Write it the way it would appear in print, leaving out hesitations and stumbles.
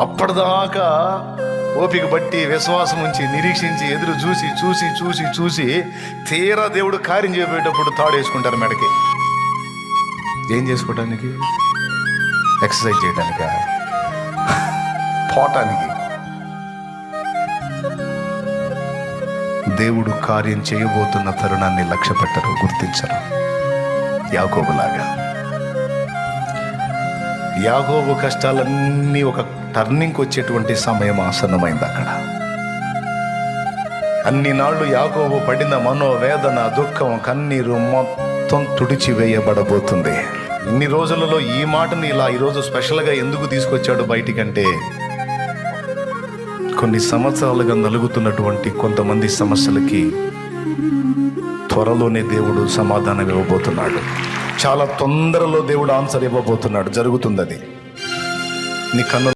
అప్పటిదాకా ఓపిక బట్టి విశ్వాసం ఉంచి నిరీక్షించి ఎదురు చూసి చూసి చూసి చూసి తీరా దేవుడు కార్యం చేయబోయేటప్పుడు తాడు వేసుకుంటారు మెడకి. ఏం చేసుకోవటానికి? ఎక్సర్సైజ్ చేయడానికా? పోటానికి? దేవుడు కార్యం చేయబోతున్న తరుణాన్ని లక్ష్య పెట్టరు, గుర్తించరు. యాకోబులాగా యాకోబు కష్టాలన్నీ ఒక టర్నింగ్కి వచ్చేటువంటి సమయం ఆసన్నమైంది. అక్కడ అన్ని నాళ్ళు యాకోబు పడిన మనోవేదన, దుఃఖం, కన్నీరు మొత్తం తుడిచివేయబడబోతుంది. ఇన్ని రోజులలో ఈ మాటని ఇలా ఈరోజు స్పెషల్గా ఎందుకు తీసుకొచ్చాడు బయటికంటే, కొన్ని సంవత్సరాలుగా నలుగుతున్నటువంటి కొంతమంది సమస్యలకి త్వరలోనే దేవుడు సమాధానం ఇవ్వబోతున్నాడు. చాలా తొందరలో దేవుడు ఆన్సర్ ఇవ్వబోతున్నాడు. జరుగుతుంది అది. నీ కన్ను